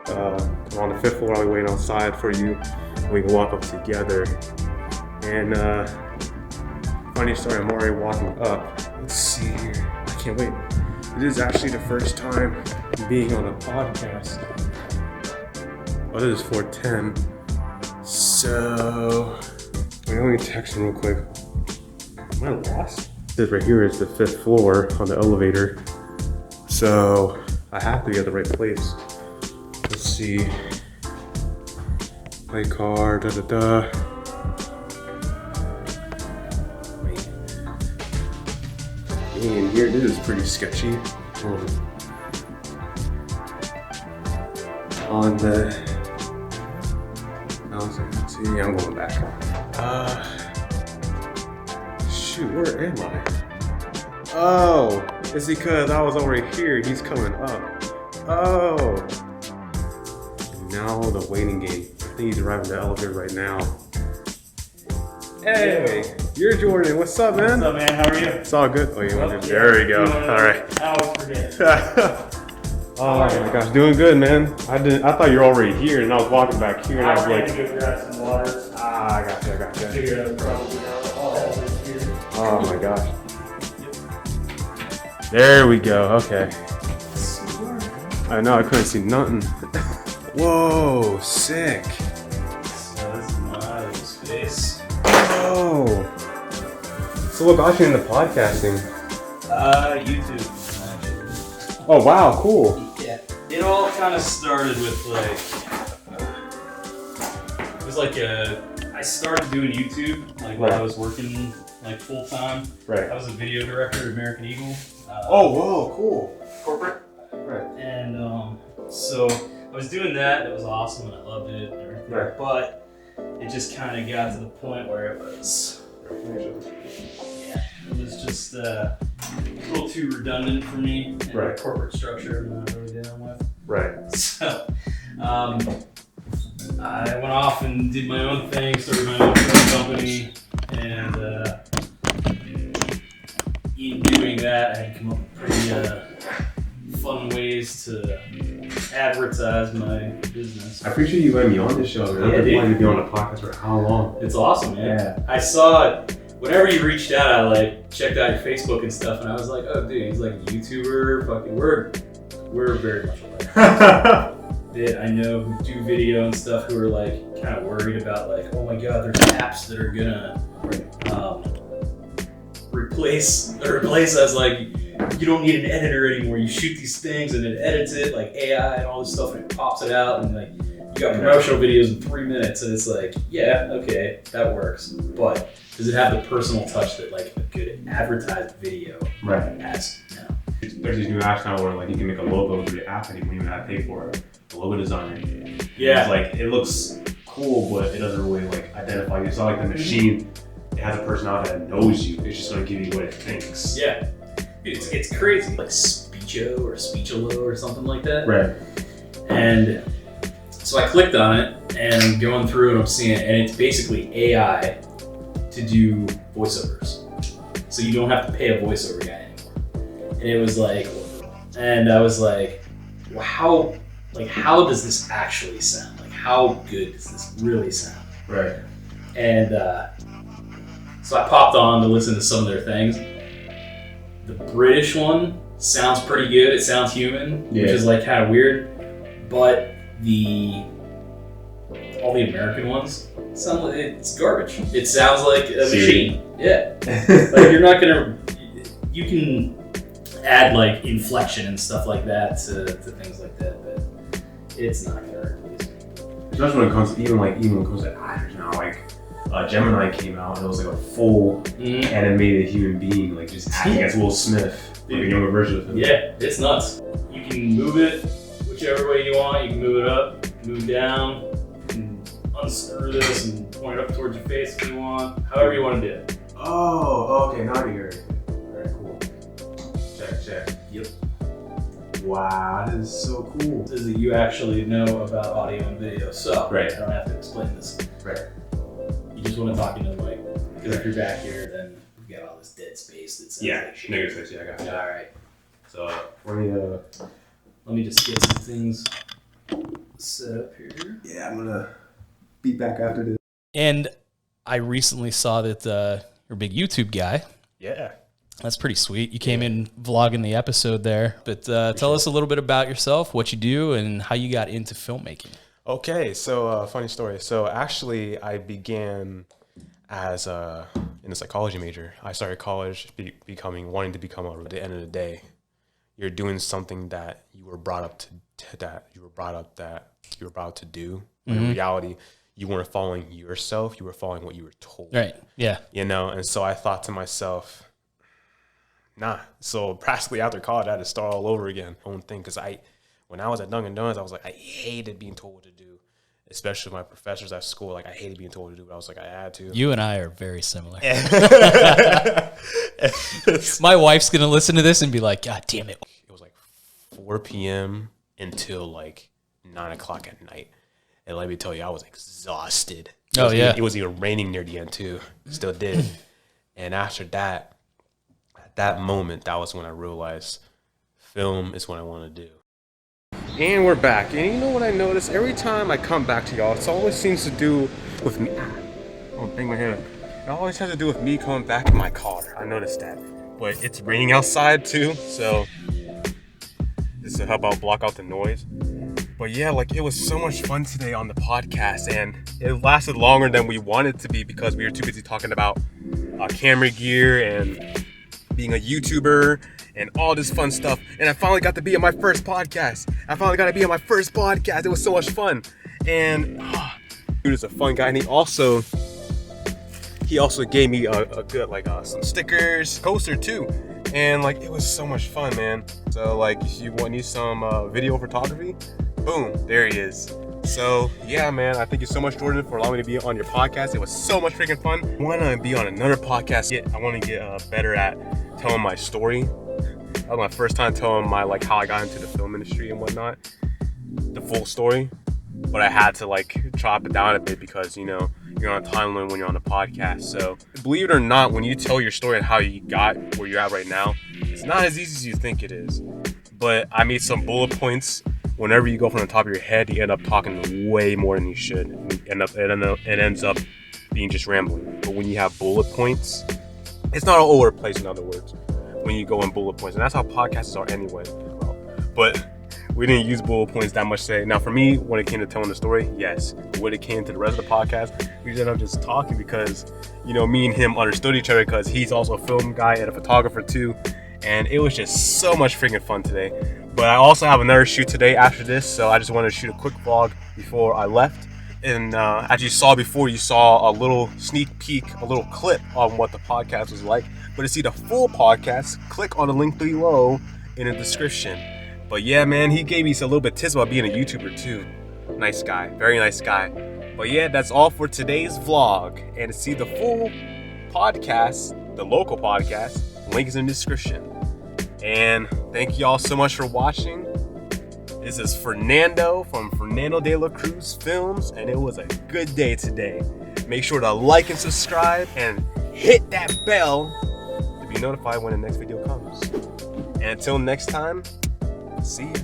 I'm on the 5th floor. I'll be waiting outside for you. We can walk up together. And funny story, I'm already walking up. Let's see here. I can't wait. It is actually the first time being on a podcast. Oh, this is 4:10. So, let me text him real quick. Am I lost? This right here is the 5th floor on the elevator. So, I have to be at the right place. Let's see. My car, Being in here, this is pretty sketcy. On the, let's see, I'm going back. Shoot, where am I? Oh, it's because I was already here. He's coming up. Oh. Now the waiting game. I think he's arriving the elevator right now. Hey, you're Jordan. What's up, man? What's up, man? How are you? It's all good. Oh, you want to? There we go. All right. I always forget. Oh my gosh, doing good, man. I thought you were already here, and I was walking back here, and I was like, go grab some water. I got you. Figure out probably all that here. Oh my gosh. There we go. Okay. I know I couldn't see nothing. Whoa, sick. So this is my space. Oh. So what got you into podcasting? YouTube. Oh wow, cool. Yeah. It all kind of started with it was like I started doing YouTube while I was working full time. Right. I was a video director at American Eagle. Oh, whoa, cool. Corporate. Right. And so I was doing that. It was awesome, and I loved it and everything. Right. But it just kind of got to the point where it was just a little too redundant for me and the corporate structure I'm not really dealing with. Right. So I went off and did my own thing, started my own company, and in doing that, I had come up with pretty fun ways to advertise my business. I appreciate you letting me on this show, man. I've been wanting to be on a podcast for how long? It's awesome, man. Yeah. I saw it. Whenever you reached out, I checked out your Facebook and stuff, and I was like, oh, dude, he's like a YouTuber. Fucking, we're very much alike. That I know who do video and stuff who are kind of worried about oh my god, there's apps that are gonna replace us. You don't need an editor anymore. You shoot these things and it edits it AI and all this stuff, and it pops it out, and you got promotional videos in 3 minutes, and it's yeah, okay, that works, but does it have the personal touch that a good advertised video has now? There's these new apps now where you can make a logo through the app and you don't even have to pay for it. The logo designer. Yeah. It's it looks cool, but it doesn't really identify you. It's not like the machine. It has a personality that knows you. It's just gonna give you what it thinks. Yeah. It's crazy. Speecho or Speechalo or something like that. Right. And so I clicked on it and I'm going through and I'm seeing it, and it's basically AI to do voiceovers. So you don't have to pay a voiceover guy anymore. And it was and I was well, how does this actually sound? How good does this really sound? Right. And so I popped on to listen to some of their things. The British one sounds pretty good. It sounds human, which is kind of weird. But all the American ones sound it's garbage. It sounds like a machine. Yeah. You're not gonna. You can add inflection and stuff like that to things like that, but it's not gonna replace people. Especially when it comes even when it comes to actors now, Gemini came out and it was a full animated human being, just acting as Will Smith, a younger version of him. Yeah, it's nuts. You can move it whichever way you want. You can move it up, move down, you can unscrew this and point it up towards your face if you want. However you want to do it. Oh, okay, now I hear it. Alright, cool. Check. Yep. Wow, this is so cool. This is that you actually know about audio and video, so right. I don't have to explain this. Right. You just want to talk into the mic, because if you're back here, then we've got all this dead space that sounds shit. Negative space, I got you. Alright. So, let me just get some things set up here. Yeah, I'm gonna be back after this. And I recently saw that you're a big YouTube guy. Yeah. That's pretty sweet. You came in vlogging the episode there, but tell us a little bit about yourself, what you do, and how you got into filmmaking. Okay, so funny story. So actually, I began as in a psychology major. I started college wanting to become at the end of the day, you're doing something that you were brought up to do. When in reality, you weren't following yourself. You were following what you were told. Right. Yeah. You know, and so I thought to myself, nah. So practically after college, I had to start all over again. Own thing, because when I was at Dunkin' Donuts, I was like, I hated being told what to do, especially my professors at school. Like, I hated being told what to do, but I was like, I had to. You and I are very similar. My wife's gonna listen to this and be like, God damn it. It was like 4 p.m. until like 9 o'clock at night. And let me tell you, I was exhausted. It was even raining near the end too. Still did. And after that, at that moment, that was when I realized film is what I want to do. And we're back. And you know what I noticed? Every time I come back to y'all, it always seems to do with me. Oh, bang my head up. It always has to do with me coming back in my car. I noticed that. But it's raining outside too, so this will help out block out the noise. But yeah, like, it was so much fun today on the podcast, and it lasted longer than we wanted to be because we were too busy talking about camera gear and being a YouTuber and all this fun stuff. And I finally got to be on my first podcast. It was so much fun. And dude is a fun guy, and he also gave me a good some stickers, coaster too. And like, it was so much fun, man. So like, if you need some video photography, boom, there he is. So yeah, man, I thank you so much, Jordan, for allowing me to be on your podcast. It was so much freaking fun. I want to be on another podcast. I want to get better at telling my story. That was my first time telling my how I got into the film industry and whatnot, the full story. But I had to chop it down a bit because you're on a timeline when you're on a podcast. So believe it or not, when you tell your story and how you got where you're at right now, it's not as easy as you think it is. But I made some bullet points. Whenever you go from the top of your head, you end up talking way more than you should. It ends up being just rambling. But when you have bullet points, it's not all over the place, in other words, when you go in bullet points. And that's how podcasts are anyway. But we didn't use bullet points that much today. Now, for me, when it came to telling the story, yes. But when it came to the rest of the podcast, we ended up just talking because, me and him understood each other because he's also a film guy and a photographer too. And it was just so much freaking fun today. But I also have another shoot today after this, so I just wanted to shoot a quick vlog before I left. And as you saw before, you saw a little sneak peek, a little clip on what the podcast was like. But to see the full podcast, click on the link below in the description. But yeah, man, he gave me a little bit tips about being a YouTuber too. Nice guy, very nice guy. But yeah, that's all for today's vlog. And to see the full podcast, the local podcast, link is in the description. And thank you all so much for watching. This is Fernando from Fernando de la Cruz Films, and it was a good day today. Make sure to like and subscribe and hit that bell to be notified when the next video comes. And until next time, see ya.